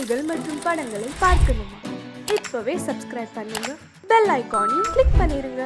செய்திகள் மற்றும் படங்களை பார்க்கணுமா? இப்பவே சப்ஸ்கிரைப் பண்ணுங்க, பெல் ஐகானையும் கிளிக் பண்ணிருங்க.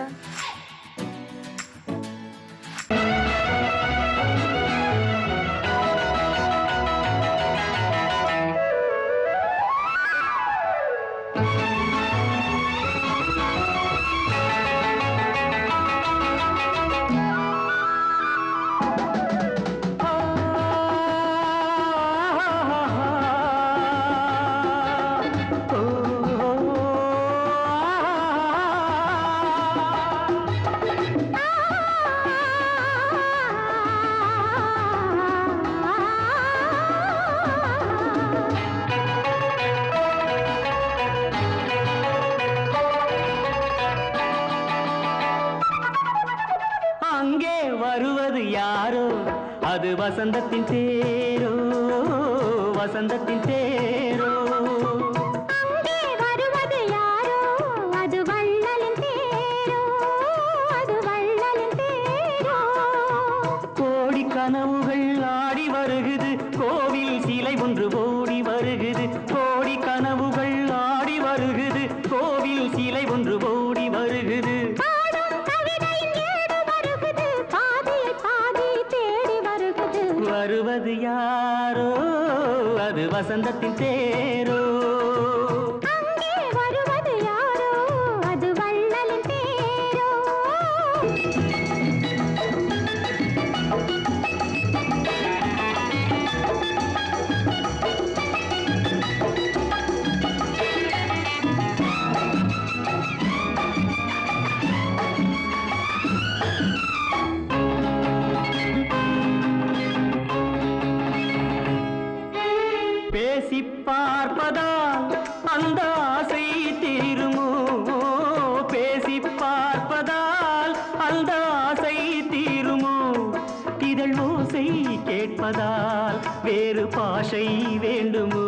அங்கே வருவது யாரோ, அது வசந்தத்தின் தேரோ, வசந்தத்தின் தேரோ. அங்கே வருவது யாரோ, அது வள்ளலின் தேரோ, அது வள்ளலின் தேரோ. கோடி கனவுகள் ஆடி வருகுது, கோவில் சிலை ஒன்று ஓடி வருகுது. கோடி கனவுகள் ஆடி வருகுது, கோவில் சிலை ஒன்று ஓடி வருகுது. வருவது யாரோ, அது வசந்தத்தின் தேரோ. அங்கே வருவது யாரோ, அது வள்ளலின் தேரோ. பேசி பார்ப்பதால் அந்த ஆசை தீருமோ, பேசி பார்ப்பதால் அந்த ஆசை தீருமோ. இதழ் ஓசை கேட்பதால் வேறு பாஷை வேண்டுமோ.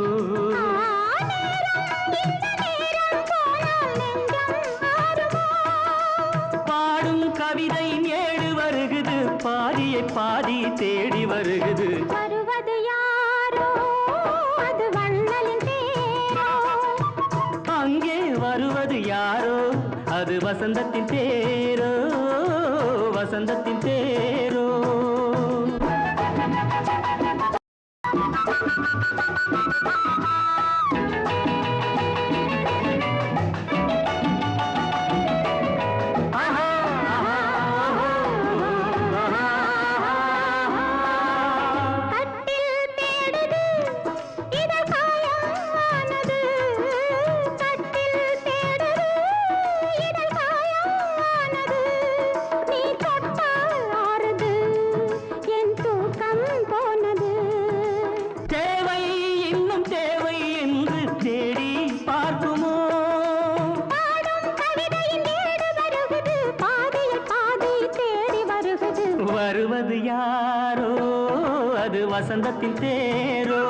பாடும் கவிதை ஏடு வருகுது, பாதியை பாதி தேடி வருகுது. வருவது யாரோ, அது வள்ளலின் தேரோ. அங்கே வருவது யாரோ, அது வசந்தத்தின் தேரோ, வசந்தத்தின் தேரோ. கட்டில் தேடுது, இதழ் காயமானது. கட்டில் தேடுது, இதழ் காயமானது. நீ தொட்டால் ஆறுது, என் தூக்கம் போனது. தேவை இன்னும் தேவை என்று தேடி பார்க்குமோ. பாடும் கவிதையின் ஏடு வருகுது, பாதியை பாதி தேடி வருகுது. வருவது யாரோ, அது வசந்தத்தின் தேரோ.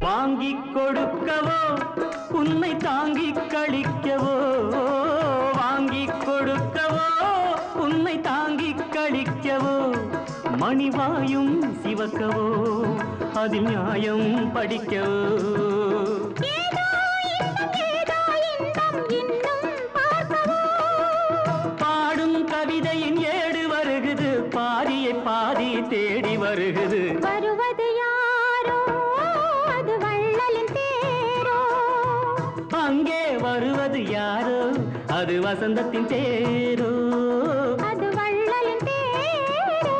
வாங்கிக் கொடுக்கவோ, உன்னை தாங்கிக் கழிக்கவோ. வாங்கிக் கொடுக்கவோ, உன்னை தாங்கிக் கழிக்கவோ. மணிவாயும் சிவக்கவோ, அதில் நியாயம் படிக்கவோ. ஏதோ இன்பம் இன்னும் பார்க்கவோ. பாடும் கவிதையின் ஏடு வருகுது, பாதியை பாதி தேடி வருகுது. வருவது யாரோ, அது வள்ளலின் தேரோ. அங்கே வருவது யாரோ, அது வசந்தத்தின் தேரோ, அது வள்ளலின் தேரோ.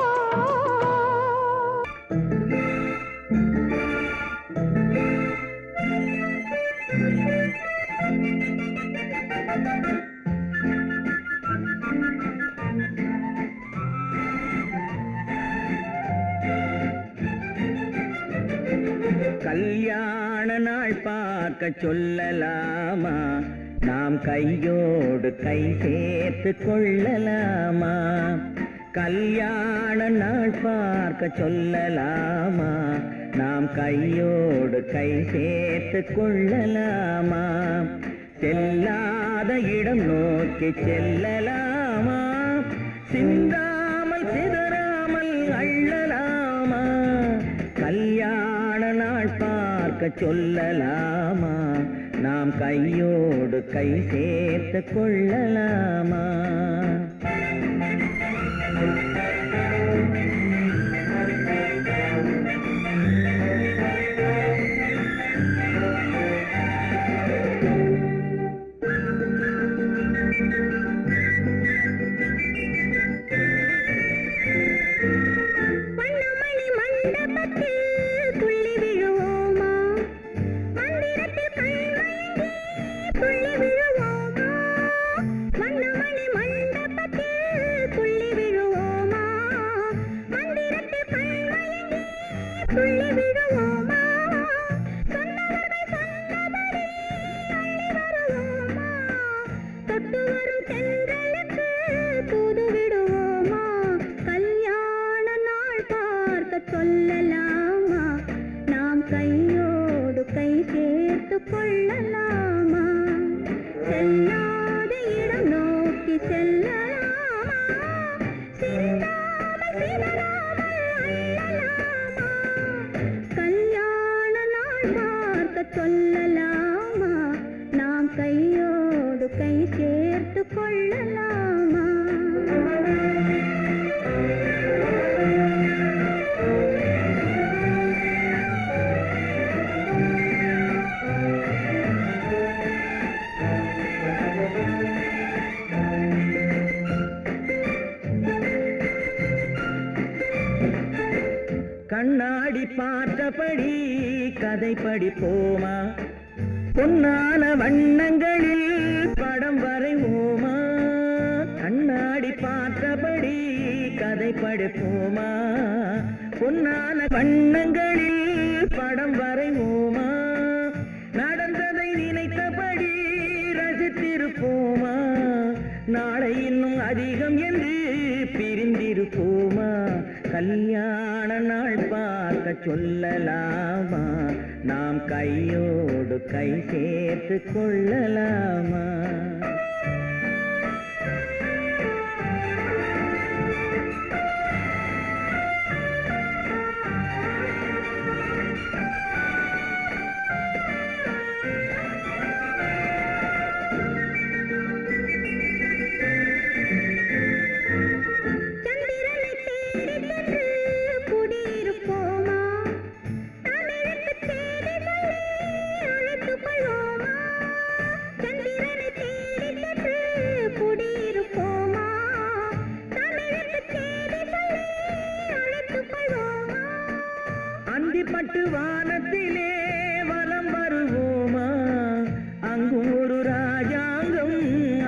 கல்யாண நாள் பார்க்க சொல்லலாமா, நாம் கையோடு கை சேர்த்து கொள்ளலாமா. கல்யாண நாள் பார்க்க சொல்லலாமா, நாம் கையோடு கை சேர்த்து கொள்ளலாமா, செல்லாத இடம் நோக்கி செல்லலாமா, சிந்தாமல் சிதறாமல் அள்ளலாமா, கல்யாண நாள் பார்க்க சொல்லலாமா, நாம் கையோடு கை சேர்த்து கொள்ளலாமா. சொல்லலாமா, நாம் கையோடு கை சேர்த்து கொள்ளலாமா, செல்லாத இடம் நோக்கி செல்லலாமா, சிந்தாமல் சிதறாமல் அள்ளலாமா, கல்யாண நாள் பார்க்க சொல்லலாமா, நாம் கையோடு கை சேர்த்து கொள்ளலாமா. கண்ணாடி பார்த்தபடி கதை படிப்போமா, பொன்னான வண்ணங்களில் படம் வரைவோமா, கண்ணாடி பார்த்தபடி கதை படிப்போமா, பொன்னான வண்ணங்களில் படம் வரைவோமா, நடந்ததை நினைத்தபடி ரசித்திருப்போமா, நாளை இன்னும் அதிகம் என்று பிரிந்திருப்போமா, கல்யாண நாள் பார்க்க சொல்லலாமா, நாம் கையோடு கை சேர்த்து கொள்ளலாமா. பட்டு வானத்திலே வலம் வருவோமா, அங்கு ஒரு ராஜாங்கம்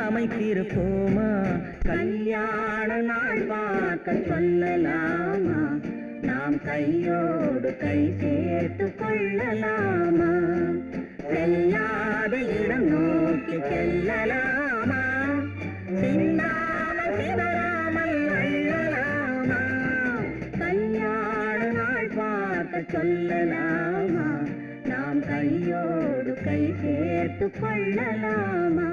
அமைத்திருப்போமா, கல்யாண நாள் பார்க்க சொல்லலாமா, நாம் கையோடு கை சேர்த்து கொள்ளலாமா, செல்லாத இடம் நோக்கி செல்லலாமா, சிந்தாமல் சிதறாமல் அள்ளலாமா, கல்யாண நாள் பார்க்க சொல்லலாமா, நாம் கையோடு கை சேர்த்து கொள்ளலாமா.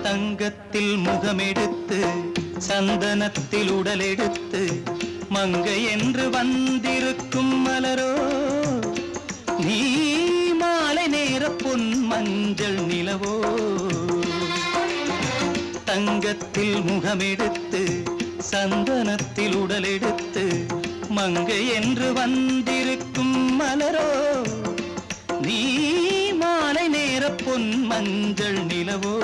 தங்கத்தில் முகமெடுத்து சந்தனத்தில் உடலெடுத்து மங்கை என்று வந்திருக்கும் மலரோ, நீ மாலை நேர பொன் மஞ்சள் நிலவோ, தங்கத்தில் முகமெடுத்து சந்தனத்தில் உடலெடுத்து மங்கை என்று வந்திருக்கும் மலரோ, நீ மாலை நேர பொன் மஞ்சள் நிலவோ,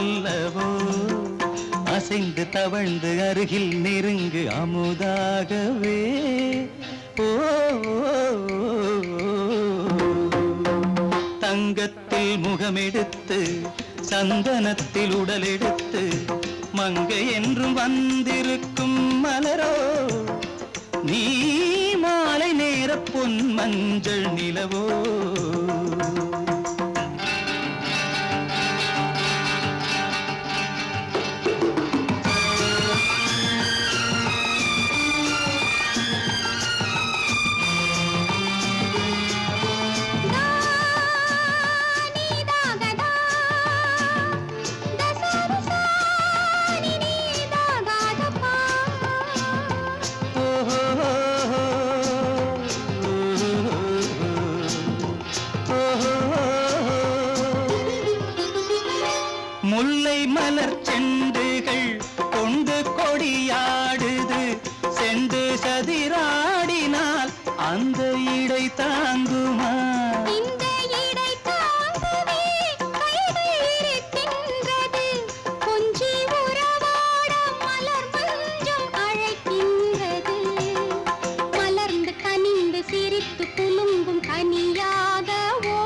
அல்லவோ அசைந்து தவழ்ந்து அருகில் நெருங்கு அமுதாகவே ஓ தங்கத்தில் முகமெடுத்து சந்தனத்தில் உடலெடுத்து மங்கை என்றும் வந்திருக்கும் மலரோ நீ மாலை நேர பொன் மஞ்சள் நிலவோ முல்லை மலர் செண்டுகள் கொண்டு கொடியாடுது செண்டு சதிராடினால் அந்த இடை தாங்குமா இந்த இடை தாங்குவே கைகள் இருக்கின்றது கொஞ்சி உறவாட மலர் மஞ்சம் அழைக்கின்றது மலர்ந்து கனிந்து சிரித்து குலுங்கும் கனியாகவோ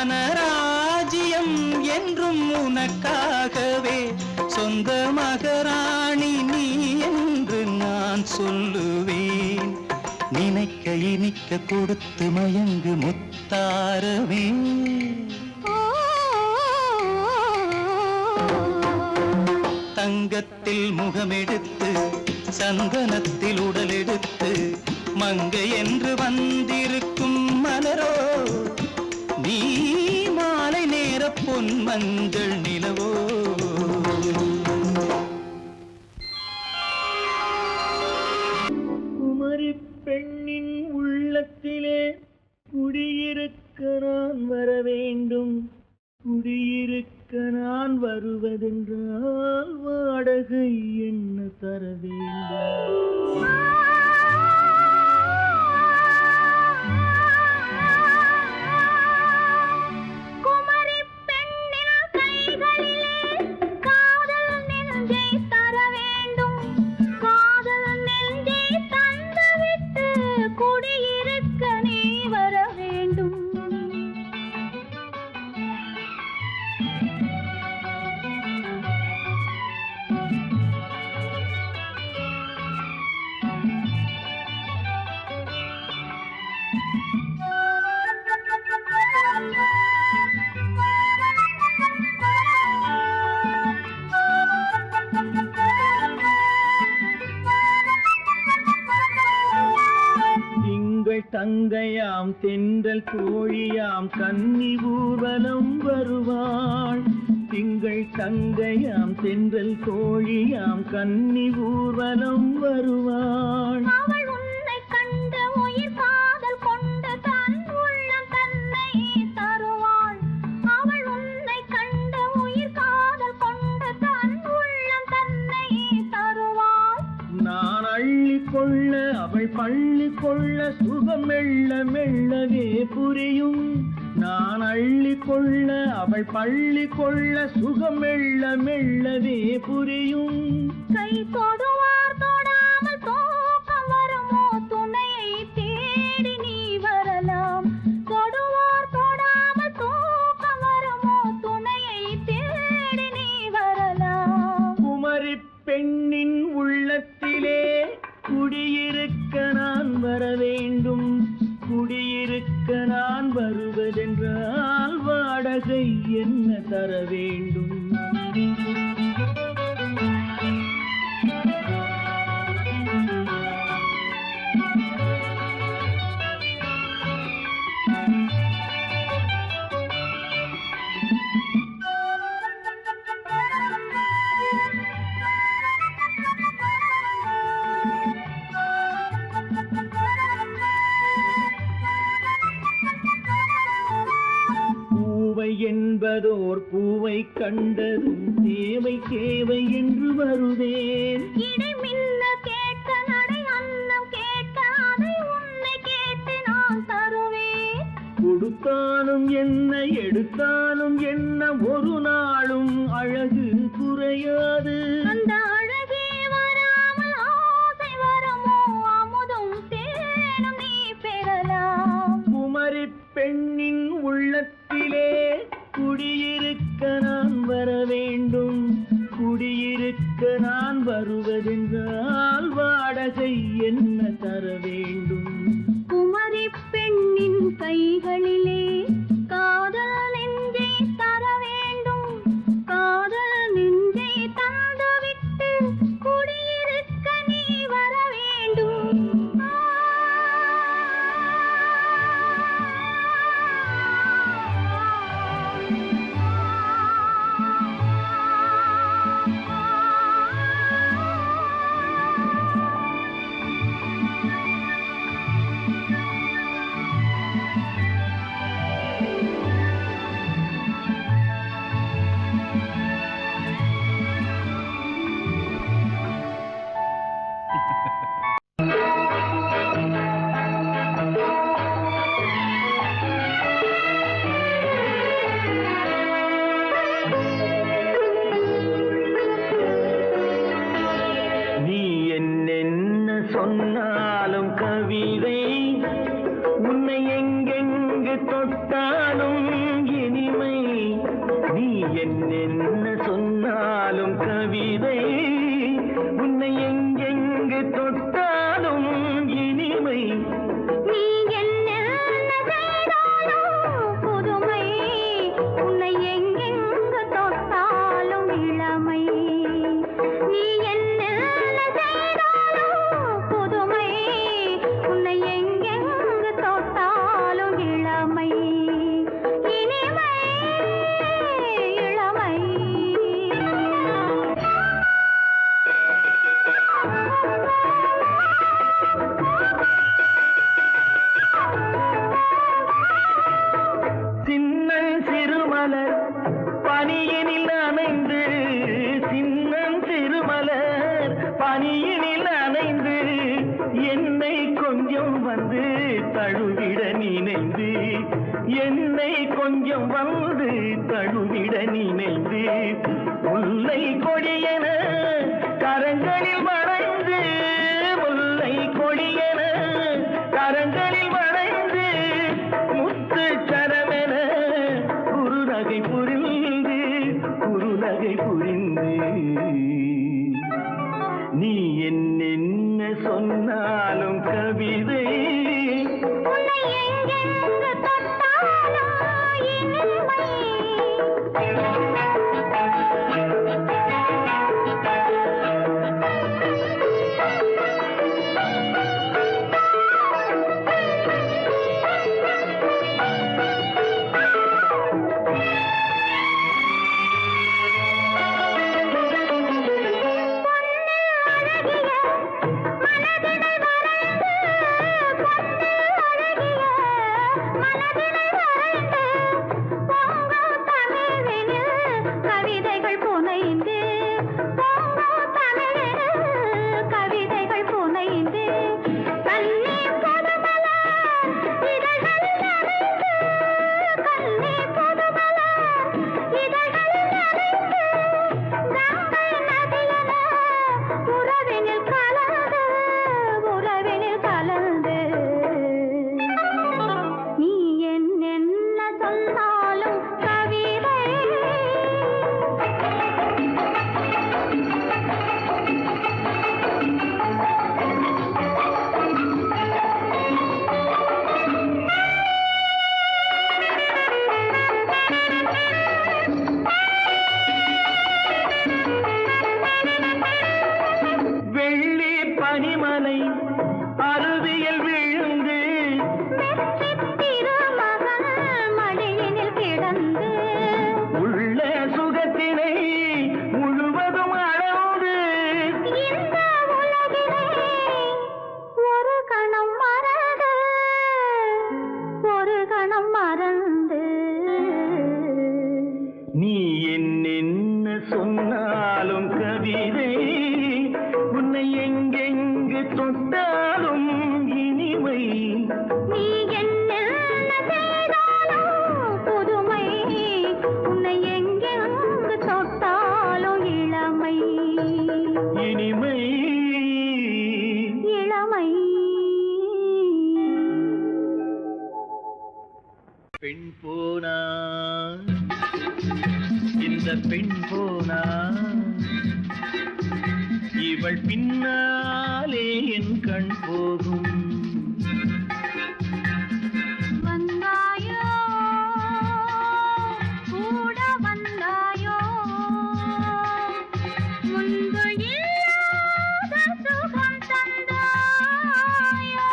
மனராஜ்யம் என்றும் உனக்காகவே சொந்த மகராணி நீ என்று நான் சொல்லுவேன் நினைக்க இனிக்க கொடுத்து மயங்கு முத்தாரவே தங்கத்தில் முகமெடுத்து சந்தனத்தில் உடலெடுத்து மங்கை என்று வந்திருக்கும் மலரோ நீ மாலை நேர பொன் மஞ்சள் நிலவோ குமரி பெண்ணின் உள்ளத்திலே குடியிருக்க நான் வர வேண்டும் குடியிருக்க நான் வருவதென்றால் வாடகை என்ன தர வேண்டும் தங்கையாம் தென்றல் கோழியாம் கன்னி ஊர்வலம் வருவாள் திங்கள் தங்கையாம் தென்றல் கோழியாம் கன்னி ஊர்வலம் வருவாள் அவள் உன்னை கண்டு உயிர் காதல் கொண்டு தன் உள்ளம் தன்னை தருவாள் அவள் உன்னை கண்டு உயிர் காதல் கொண்டு தன் உள்ளம் தன்னை தருவாள் நான் அள்ளி கொள்ள அவள் பள்ளி கொள்ள சுகம் மெல்ல மெல்லவே புரியும் நான் அள்ளி கொள்ள அவள் பள்ளி கொள்ள சுகம் மெல்ல மெல்லவே புரியும் கை தொடுவார் தொடாமல் தூக்கம் வருமோ துணையை தேடி நீ வரலாம் தொடுவார் தொடாமல் தூக்கம் வருமோ துணையை தேடி நீ வரலாம் குமரி பெண்ணின் உள்ளத்திலே குடியிருக்க நான் வர வேண்டும் குடியிருக்க நான் வருவதென்றால் வாடகை என்ன தர வேண்டும் உன்னை கண்டதும் தேவை தேவை என்று வருவேன். இடை மின்ன கேட்க நடை அன்னம் கேட்க அதை உன்னை கேட்டு நான் தருவேன். கொடுத்தாலும் என்ன எடுத்தாலும் என்ன ஒரு நாளும் அழகு குறையாது. அந்த அழகே வராமல் ஆசை வரமோ அமுதும் தேனும் நீ பெறலாம். குமரி பெண்ணின் உள்ளத்திலே குடியிருக்க நான் வர வேண்டும். குடியிருக்க நான் வருவதென்றால் வாடகை என்ன தர வேண்டும்? குமரி பெண்ணின் கைகளிலே காதல் நெஞ்சை தர வேண்டும். காதல் நெஞ்சை தந்துவிட்டு குடியிருக்க நீ வர வேண்டும். நீ என்னென்ன சொன்னாலும் கவிதை, உன்னை எங்கெங்கு தொட்டாலும் இனிமை. நீ என்னென்ன சொன்னாலும் கவிதை, உன்னை எங்கெங்கு தொட்டாலும் இனிமை. நீ என்ன செய்தாலும் புதுமை, உன்னை எங்கெங்கு தொட்டாலும் இளமை. நீ என்ன செய்தாலும் புதுமை, உன்னை எங்கெங்கு தொட்டாலும் இளமை. இனிமை இளமை. சின்னன் சிறுமலர் பனியினில் நனைந்து, சின்னன் சிறுமலர் பனியினில் நனைந்து, என்னை கொஞ்சம் வந்து தழுவிட நினைந்து, என்னை கொஞ்சம் வந்து தழுவிட நினைந்து, முல்லை கொடியென கரங்களில் வளைந்து, முல்லை கொடியென கரங்களில் வளைந்து, முத்து சரமென குறுநகை புரிந்து, குறுநகை புரிந்து. நீ என்னென்ன சொன்னாலும் கவிதை, உன்னை எங்கெங்கு தொட்டாலும் இனிமை. கவிதைகள் புனைந்து, கவிதைகள் புனைந்து, கண்ணீர் புதுமலர் இதழ்களில் நனைந்து, கண்ணீர் புதுமலர் இதழ்களில் நனைந்து, கங்கை நதியென உறவினில் கலந்து, உறவினில் கலந்து. நீ என்னென்ன சொன்னாலும் கவிதை. வெள்ளி பனிமலை அருவியில் விழுந்து, திருமகன் மடியினில் கிடந்து, உள்ள சுகத்தினை முழுவதும் அளந்து, இந்த உலகிலே ஒரு கணம் மறந்து, ஒரு கணம் மறந்து. நீ என் தொட்டாலும் இனிமை நீ என்ன செய்தாலும் புதுமை உன்னை எங்கெங்கு தொட்டாலும் இளமை இனிமை இளமை பெண் போனா இந்த பெண் போனா இவள் பின்னாலே என் கண் போகும் வந்தாயோ கூட வந்தாயோ முன்பு இல்லாத சுகம் தந்தாயோ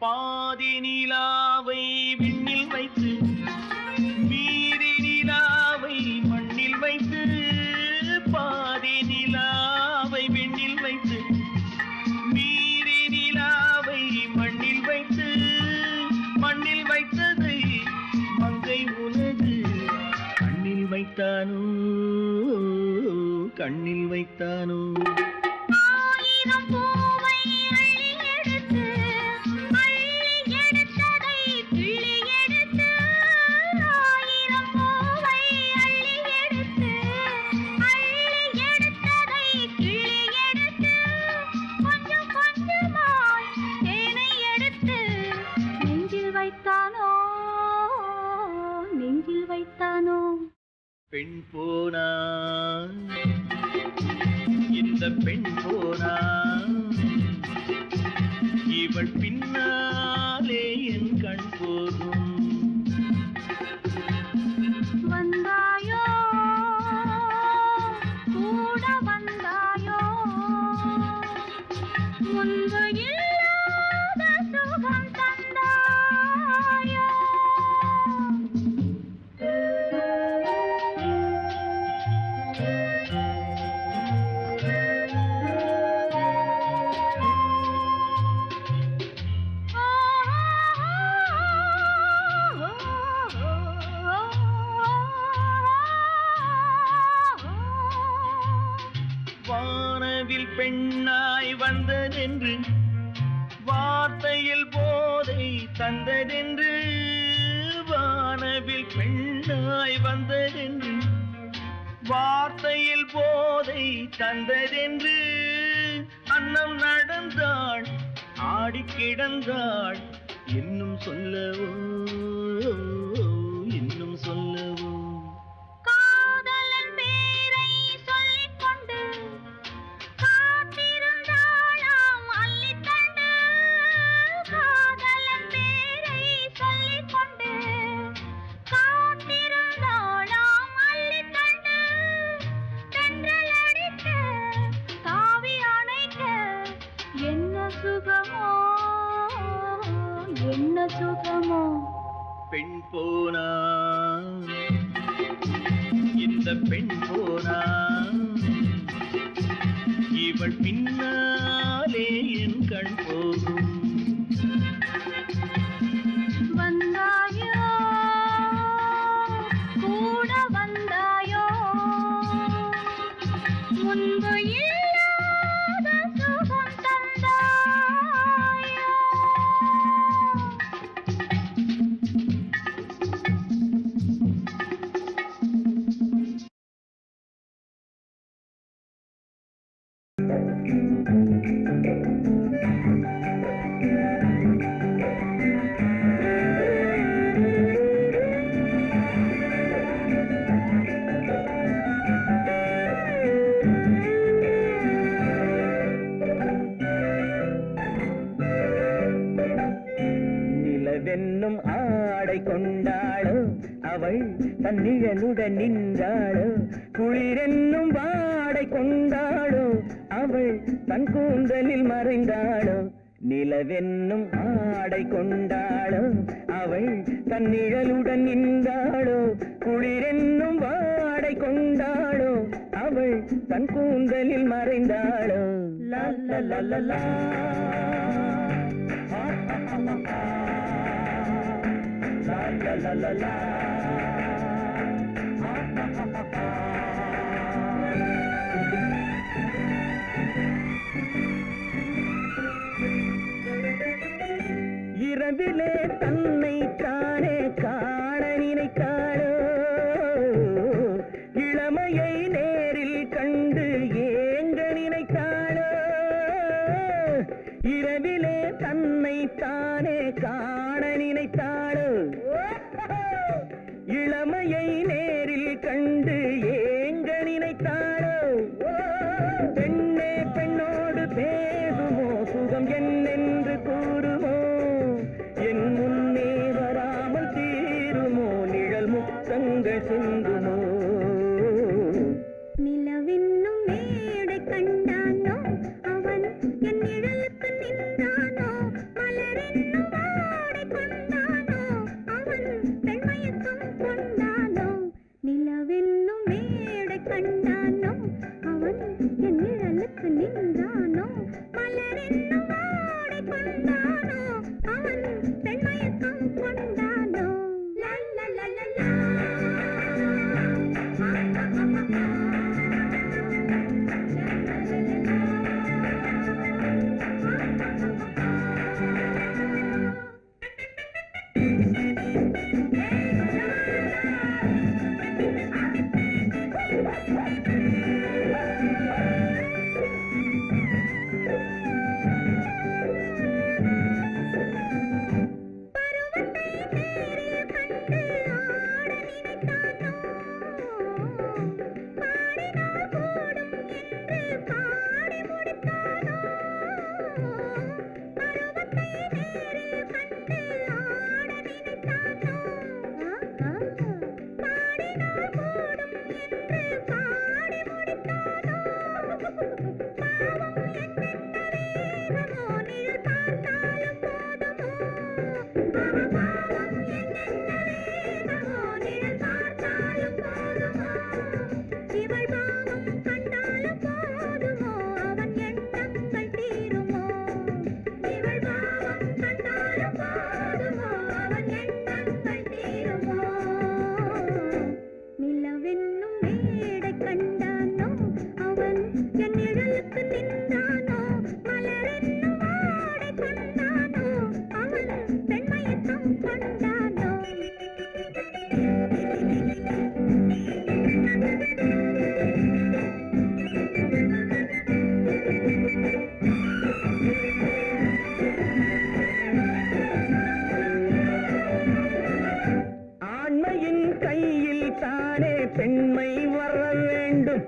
பாதி நிலாவை விண்ணில் வைத்து மீதி நிலாவை மண்ணில் வைத்து பாதி நிலாவை விண்ணில் வைத்து மீதி நிலாவை மண்ணில் வைத்து மண்ணில் வைத்ததை மங்கை உனது கண்ணில் வைத்தானோ கண்ணில் வைத்தானோ ஆயிரம் பூவை அள்ளி எடுத்து எடுத்ததை கிள்ளி எடுத்து ஆயிரம் பூவை அள்ளி எடுத்து எடுத்ததை கிள்ளி எடுத்து கொஞ்சம் கொஞ்சமாய் தேனை எடுத்து நெஞ்சில் வைத்தானோ நெஞ்சில் வைத்தானோ பெண் போனா இந்த பெண் போனா இவள் பின்னாலே என் கண் போகும் வந்தாயோ கூட வந்தாயோ முன்பு இல்லாத சுகம் தந்தாயோ வானவில் பெண்ணாய் வந்ததென்று வார்த்தையில் போதை தந்ததென்று வானவில் பெண்ணாய் வந்ததென்று வார்த்தையில் போதை தந்ததென்று அன்னம் நடந்தாள் ஆடி கிடந்தாள் இன்னும் சொல்லவோ இன்னும் சொல்லவோ காதலன் பேரை சொல்லிக் கொண்டு காத்திருந்தாளாம் அள்ளித்தண்டு காதலன் பேரை சொல்லிக் கொண்டு காத்திருந்தாளாம் அள்ளித்தண்டு தென்றல் அடிக்க தாவி அணைக்க என்ன சுகமோ என்ன சுகமோ பெண் போனா இந்த பெண் போனா இவள் பின்னாலே என் கண் போகும் வந்தாயோ கூட வந்தாயோ முன்பு இல்லாத சுகம் தந்தாயோ நிலவென்னும் ஆடை கொண்டாளோ அவள் தன்னிழலுடன் நின்றாளோ குளிரென்னும் வாடை கொண்டாளோ அவள் தன் கூந்தலில் மறைந்தாளோ நிலவென்னும் ஆடை கொண்டாளோ அவள் தன் நிழலுடன் நின்றாளோ குளிரென்னும் வாடை கொண்டாளோ அவள் தன் கூந்தலில் மறைந்தாளோ லா லா லா லா லா. லா லா லா லா லா. இரவிலே தன்னை தானே காண நினைத்தாளோ இளமையை நேரில் கண்டு ஏங்க நினைத்தாளோ இரவிலே தன்னை தானே காண நினைத்தாளோ இளமையை நேரில் கண்டு ஏங்க நினைத்தாளோ பெண்ணே பெண்ணோடு பேசுமோ சுகம் என்னென்று கூறுமோ என் முன்னே வராமல் தீருமோ நிழல் முத்தங்கள் சிந்துமோ நிலவென்னும் மேடை கண்டானோ அவன் என் நிழலுக்கு நின்றானோ மலரென்னும் வாடை கொண்டானோ அவன் பெண்மயக்கம் கொண்டானோ நிலவென்னும் மேடை கண்டானோ அவன் என் நிழலுக்கு நின்றானோ மலரென்னும் வாடை கொண்டானோ அவன் பெண்மயக்கம் கொண்டானோ லா லா லா லா லா. நிலவென்னும் மேடை கண்டானோ அவன் என் நிழலுக்கு நின்றானோ மலரென்னும் வாடை கொண்டானோ அவன் பெண்மயக்கம் கொண்டானோ ஆண்மையின் கையில் தானே பெண்மை வர வேண்டும்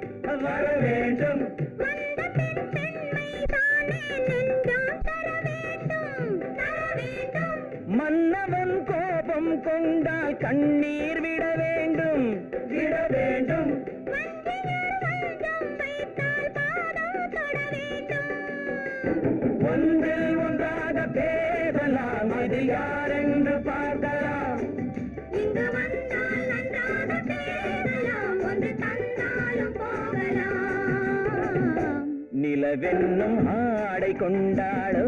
வர வேண்டும் வந்த பெண்மை தானே நெஞ்சம் தர வேண்டும் தர வேண்டும் மன்னவன் கோபம் கொண்டால் கண்ணீர் விட வேண்டும் விட வேண்டும் வஞ்சியர் வஞ்சம் வைத்தால் பாதம் தொட வேண்டும் ஒன்றில் ஒன்றாக பேசலாம் அது யாரென்று பார்க்கலாம் இங்கு வந்தால் நன்றாக பேசலாம் ஒன்று தந்தாலும் போகலாம் நிலவென்னும் ஆடை கொண்டாளோ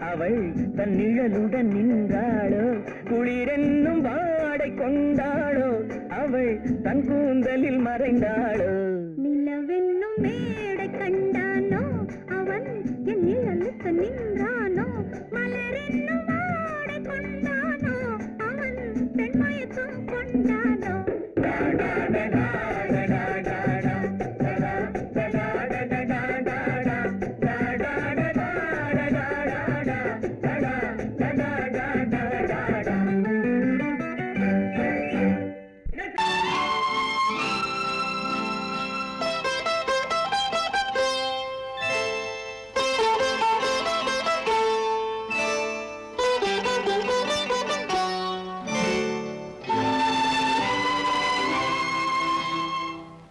அவள் தன் நிழலுடன் நின்றாளோ குளிரென்னும் வாடை கொண்டாளோ அவள் தன் கூந்தலில் மறைந்தாளோ நிலவென்னும் மேடை கண்டானோ அவன் என் நிழலுக்கு நின்றானோ மலரென்னும் வாடை கொண்டானோ அவன் பெண்மயக்கம் கொண்டானோ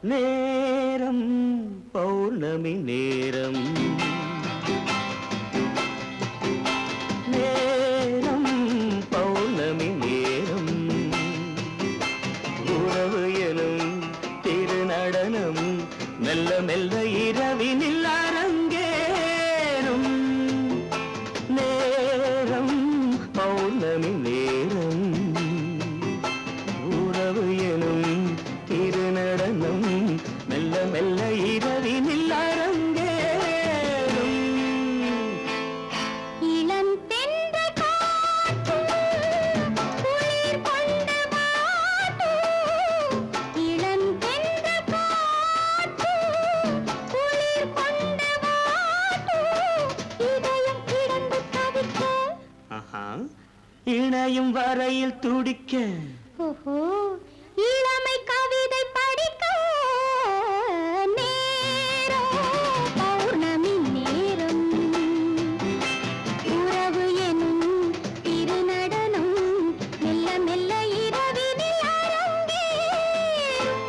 நேரம் பௌர்ணமி நேரம் நேரம் பௌர்ணமி நேரம் நினையும் வரையில் துடிக்க ஓஹோ இளமை கவிதை படிக்க நேரம் பௌர்ணமி நேரம் உறவு எனும் திருநடனம் மெல்ல மெல்ல இரவினில் அரங்கேறும்.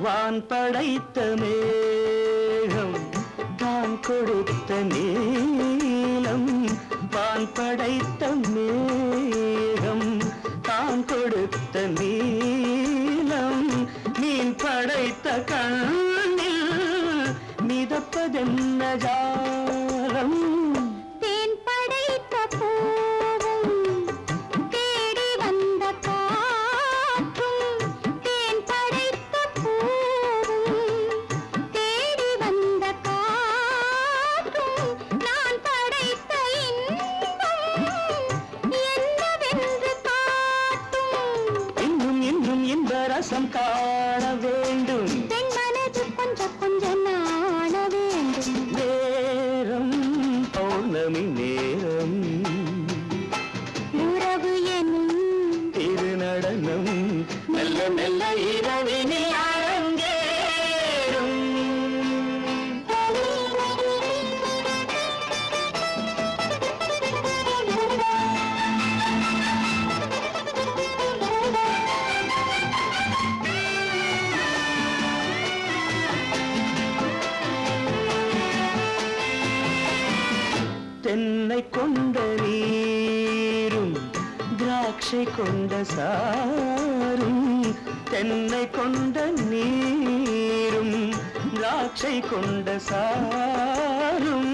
வான் படைத்த மேகம் தான் கொடுத்த நீலம் வான் படைத்த மேகம் தான் கொடுத்த நீலம் மீன் படைத்த கண்ணில் மிதப்பதென்ன ஜாலம் தேன் படைத்த பூவும் தேடி வந்த காற்றும் தேன் படைத்த பூவும் தேடி வந்த காற்றும் நான் படைத்த இன்பம் என்னவென்று காட்டும். இன்னும் இன்னும் இந்த ரசம் காண வேண்டும் பெண் மனது கொஞ்சம் கொஞ்சம் நாண வேண்டும். நேரம் பௌர்ணமி நேரம் உறவு எனும் திருநடனம் மெல்ல மெல்ல இரவினில் அரங்கேறும். தென்னை கொண்ட நீரும் திராட்சை கொண்ட சாரும் தென்னை கொண்ட நீரும் திராட்சை கொண்ட சாரும்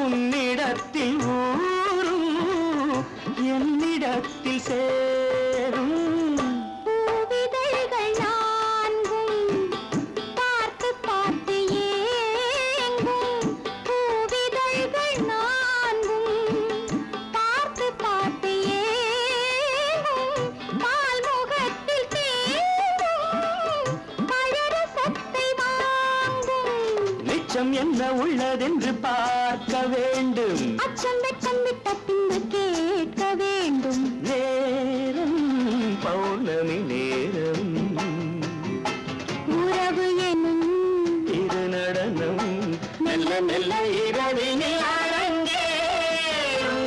உன்னிடத்தில் ஊரும் என்னிடத்தில் சேரும் பூவிதழ்கள் நான்கும் பார்த்து பார்த்து ஏங்கும். பூவிதழ்கள் நான்கும் பார்த்து பார்த்து ஏங்கும். பால்முகத்தில் தேங்கும் பழரசத்தை வாங்கும். நிச்சம் என்ன உள்ளதென்று பார்க்க வேண்டும் அச்சம் வெச்சம் விட்ட பின்பு கேட்க வேண்டும். நேரம் பௌர்ணமி நேரம் உறவு எனும் திருநடனம் மெல்ல மெல்ல இரவினில் அரங்கேறும்.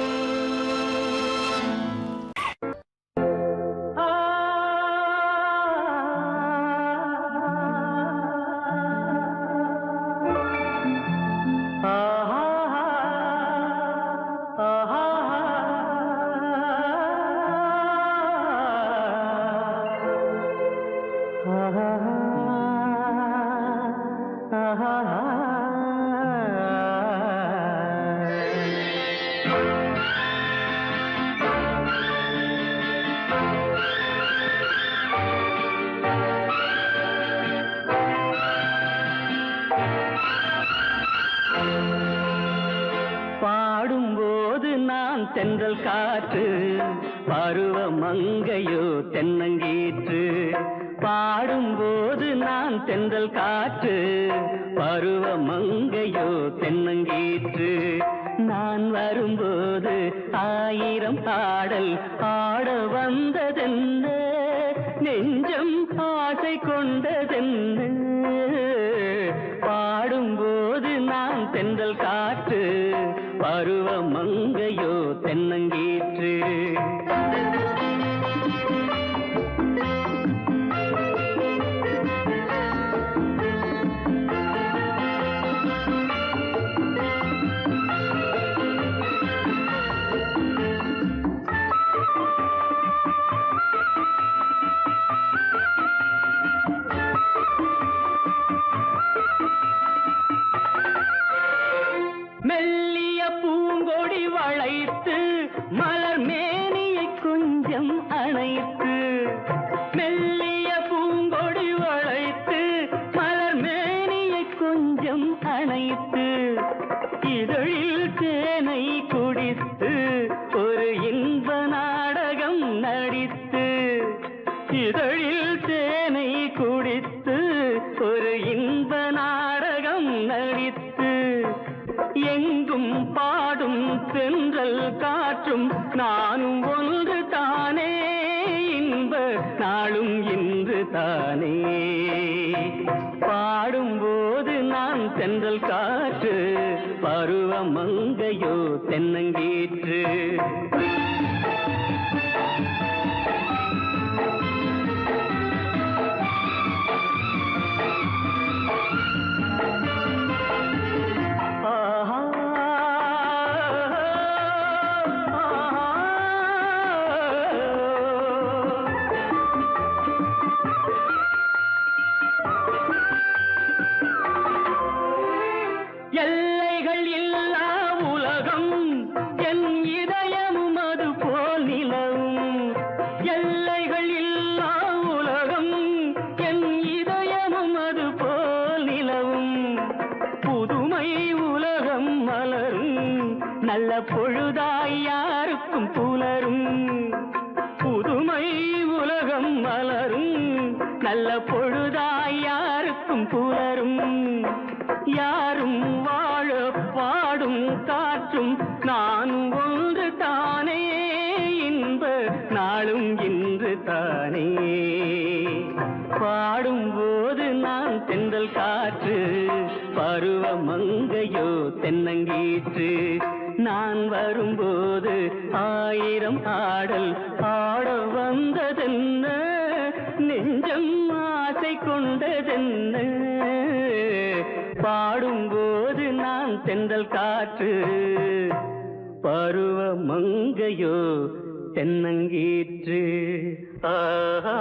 ஆ, ஆஹா, ஆஹா, பாடும்போது நான் தென்றல் காற்று பருவ மங்கையோ தென்னங்கீற்று பாடும்போது நான் தென்றல் காற்று பருவ மங்கையோ தென்னங்கீற்று நான் வரும்போது ஆயிரம் பாடல் ஆட வந்ததென்ன நெஞ்சம் ஆசை கொண்டதென்ன பாடும்போது நான் தென்றல் காற்று பருவ மங்கையோ தென்னங்கீற்று மெல்லிய பூங்கொடி வளைத்து அணைத்து மெல்லிய பூங்கொடி வளைத்து மலர் மேனியை கொஞ்சம் அணைத்து இதழில் தேனை குடித்து ஒரு இன்ப நாடகம் நடித்து இதழில் தேனை குடித்து ஒரு இன்ப நாடகம் நடித்து எங்கும் பாடும் தென்றல் காற்றும் நானும் ஒன்று தானே இன்ப நாளும் இன்று தானே பாடும்போது நான் தென்றல் காற்று பருவ மங்கையோ தென்னங்கீற்று எல்லைகள் இல்லா உலகம் என் இதயமும் அது போல் நிலவும் எல்லைகள் இல்லா உலகம் என் இதயமும் அது போல் நிலவும் புதுமை உலகம் மலரும் நல்ல பொழுதாய் யாருக்கும் புலரும் புதுமை உலகம் மலரும் நல்ல பொழுதாய் யாருக்கும் புலரும் யாரும் வாழ பாடும் காற்றும் நானும் ஒன்று தானே இன்ப நாளும் இன்று தானே பாடும்போது நான் தென்றல் காற்று பருவ மங்கையோ தென்னங்கீற்று நான் வரும்போது ஆயிரம் ஆடல் ஆட வந்ததென்ன நெஞ்சம் ஆசை கொண்டதென்ன பாடும்போது நான் தென்றல் காற்று பருவ மங்கையோ தென்னங்கீற்று ஆஹா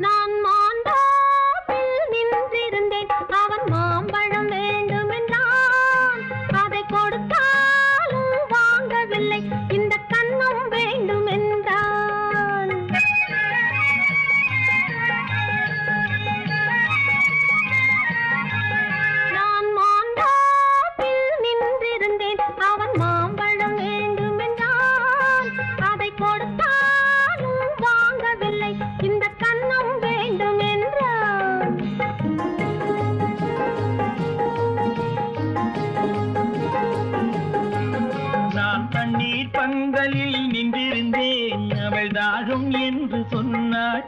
நான் மாந்தோப்பில் நின்றிருந்தேன் அவன் மாம்பழம் வேண்டுமென்றான் அதை கொடுத்தாலும் வாங்கவில்லை இந்த கன்னம் வேண்டுமென்றான் நான் மாந்தோப்பில் நின்றிருந்தேன் அவன் மாம்பழம் வேண்டுமென்றான் அதை கொடுத்தாலும் வாங்கவில்லை இந்த கன்னம் வேண்டும் என்றான் நான் தண்ணீர் பந்தலில் நின்றிருந்தேன் அவள் தாகம் என்று சொன்னாள்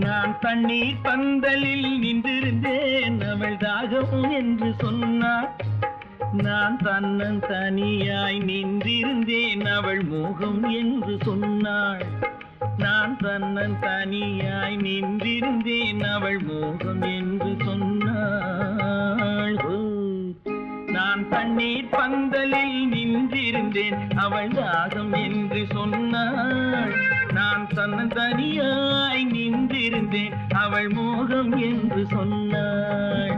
நான் தண்ணீர் பந்தலில் நின்றிருந்தேன் அவள் தாகம் என்று சொன்னாள் நான் தன்னன் தனியாய் நின்றிருந்தேன் அவள் மோகம் என்று சொன்னாள் நான் தன்னன் தனியாய் நின்றிருந்தேன் அவள் மோகம் என்று சொன்னாள் நான் தண்ணீர் பந்தலில் நின்றிருந்தேன் அவள் தாகம் என்று சொன்னாள் நான் தன்னன் தனியாய் நின்றிருந்தேன் அவள் மோகம் என்று சொன்னாள்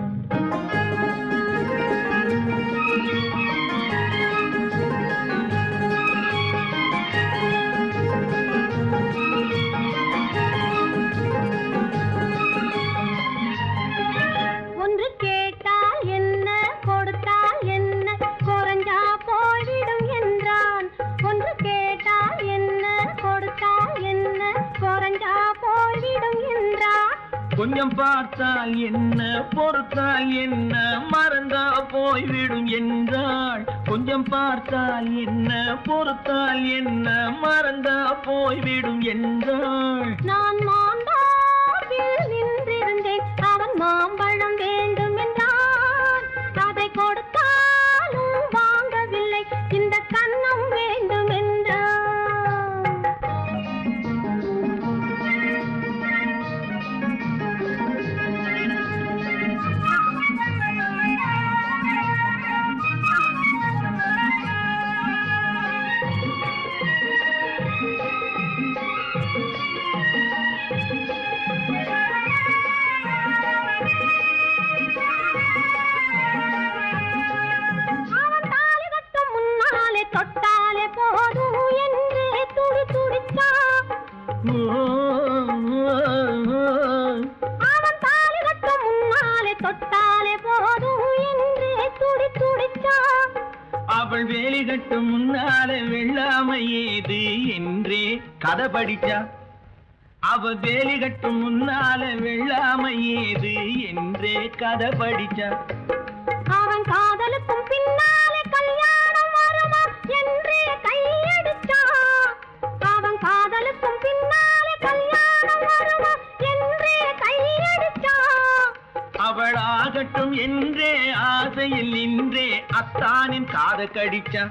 ஒன்று கேட்டால் என்ன கொடுத்தால் என்ன குறைஞ்சா போய்விடும் என்றான் ஒன்று கேட்டால் என்ன கொடுத்தால் என்ன குறைஞ்சா போய்விடும் என்றான் கொஞ்சம் பார்த்தால் என்ன பொறுத்தால் என்ன மறந்தா போய்விடும் என்றாள் கொஞ்சம் பார்த்தால் என்ன பொறுத்தால் என்ன மறந்தா போய்விடும் என்றாள் நான் மாந்தோப்பில் நின்றிருந்தேன் அவன் மாம்பழம் வேண்டும் என்றான் அதை கொடுத்தாலும் வாங்கவில்லை இந்த கன்னம் வேண்டும் என்றான் தொட்டாலே போதும் என்று துடி துடிச்சா அவன் தாலி கட்டும் முன்னாலே தொட்டாலே போதும் என்று துடி துடிச்சா அவள் வேலி கட்டும் முன்னாலே வெள்ளாமை ஏது என்றே கதை படிச்சா அவ வேலி கட்டும் முன்னாலே வெள்ளாமை ஏது என்றே கதை படிச்சா அவன் காதலுக்கும் பின்னாலே கல்யாணம் வருமா என்றே கையடிச்சா அவன் காதலுக்கும் பின்னாலே கல்யாணம் வருமா என்றே கையடிச்சா அவள் ஆகட்டும் என்றே ஆசையில் நின்றே அத்தானின் காத கடிச்சா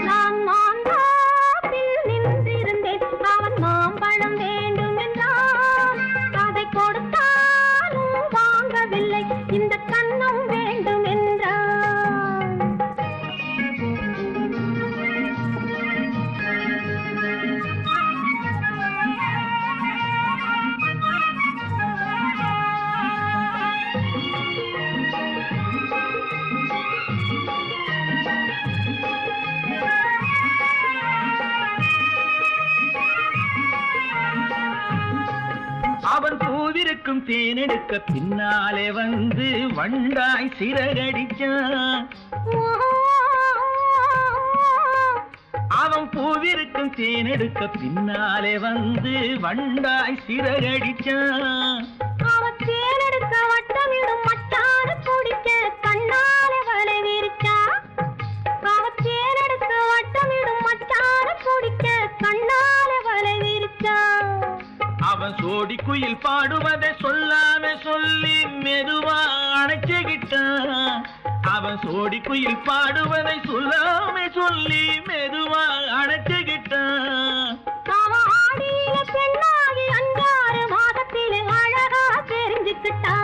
நான் மாந்தாப்பில் நின்றிருந்தேன் அவன் மாம்பழம் வேண்டும் என்றான் அதை கொடுத்தாலும் வாங்கவில்லை இந்த கன்னம் வேண்டும் என்றான் அவன் பூவிருக்கும் தேனெடுக்க பின்னாலே வந்து வண்டாய் சிறகடிச்சான் அவன் பூவிருக்கும் தேனெடுக்க பின்னாலே வந்து வண்டாய் சிறகடிச்சான் அவன் தேனெடுக்க வட்டமிடும் மட்டாறு குடிக்க கண்ணாலே வலை விரிச்சா அவன் தேனெடுக்க வட்டமிடும் மட்டாறு குடிக்க கண்ணாலே வலை விரிச்சா அவன் சோடி குயில் பாடுவதை சொல்லாம சொல்லி மெதுவா அணைச்சுக்கிட்டான் அவன் சோடி குயில் பாடுவதை சொல்லாம சொல்லி மெதுவா அணைச்சுக்கிட்டான் அவன் ஆடியில பெண்ணாகி 5-6 மாதத்திலே அழகா தெரிஞ்சுக்கிட்டா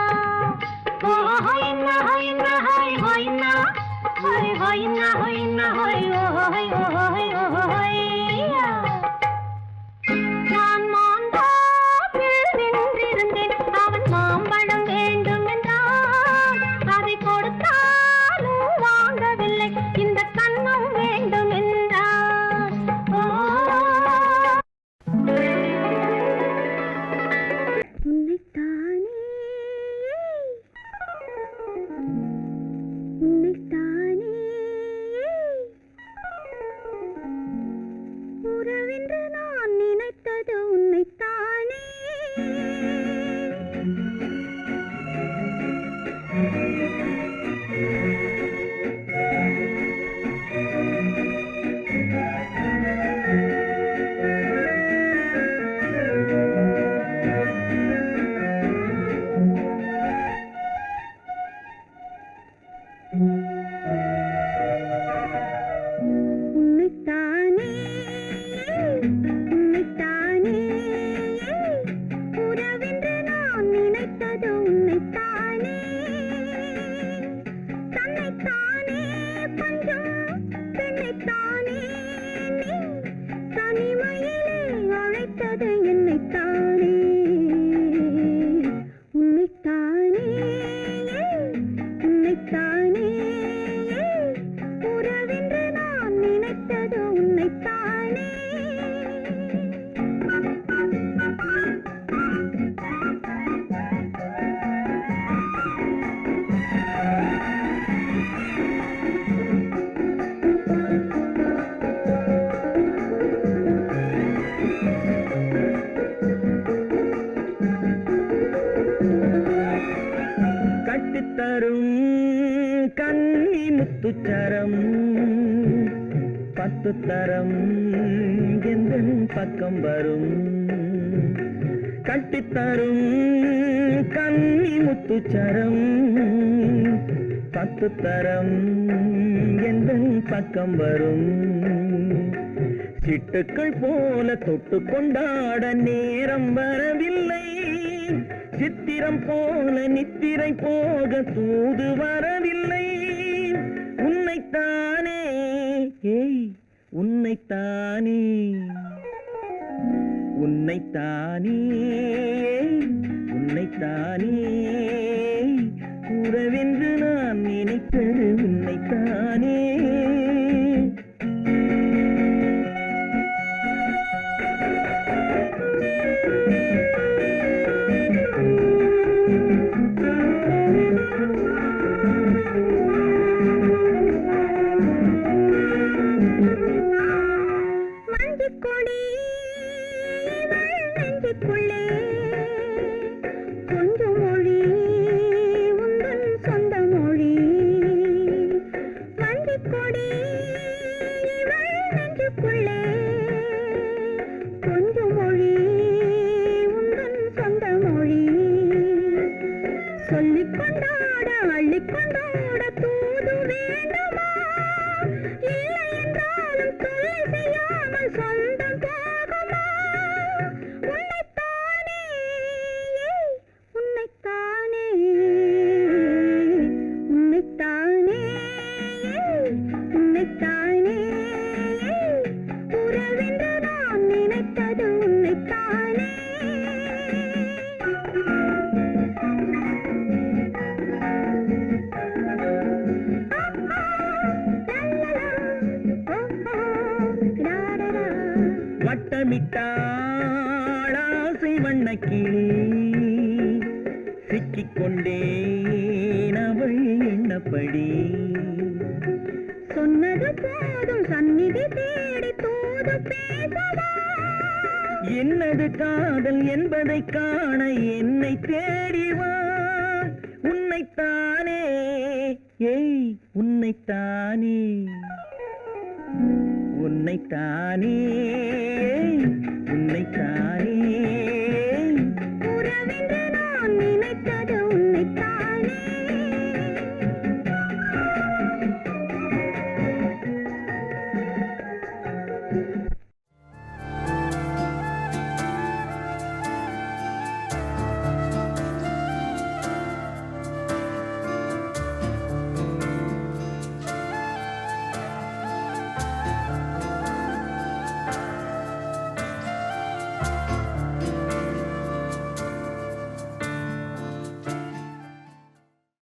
நான் மாந்தாப்பில் நின்றிருந்தேன் அவன் மாம்பழம் வேண்டும் என்றான் அதை கொடுத்தாலும் வாங்கவில்லை இந்த கன்னம் வேண்டும் என்றான் உன்னைத்தானே உறவென்று நான் நினைத்தது உன்னைத்தானே உன்னைத்தானே உன்னைத்தானே உறவென்று நான் நினைத்தது உன்னைத்தானே தன்னைத்தானே பஞ்சம் பெண்ணைத்தானே நீ தனிமையிலே அழைத்தது என்னைத்தானே உன்னைத்தானே உன்னைத்தானே உறவென்று நான் நினைத்தது உன்னைத்தானே கட்டித்தரும் கன்னி முத்துச்சரம் 10 தரம் எந்தன் பக்கம் வரும் கட்டித்தரும் கன்னி முத்துச்சரம் 10 தரம் எந்தன் பக்கம் வரும் சிட்டுக்கள் போல தொட்டு கொண்டாட நேரம் வரவில்லை சித்திரம் போல நித்திரை போக தூது வரவில்லை உன்னைத்தானே ஏய் உன்னைத்தானே உன்னைத்தானே உன்னைத்தானே உறவென்று நான் நினைத்தது உன்னைத்தானே. வட்டமிட்டாளாசை வண்ணக்கிளி சிக்கிக்கொண்டேன் அவள் எண்ணப்படி. சொன்னது போதும் சந்நிதி தேடி தூது பேசவா. என்னது காதல் என்பதை காண என்னை தேடிவா. உன்னைத்தானே ஏய் உன்னைத்தானே உன்னைத்தானே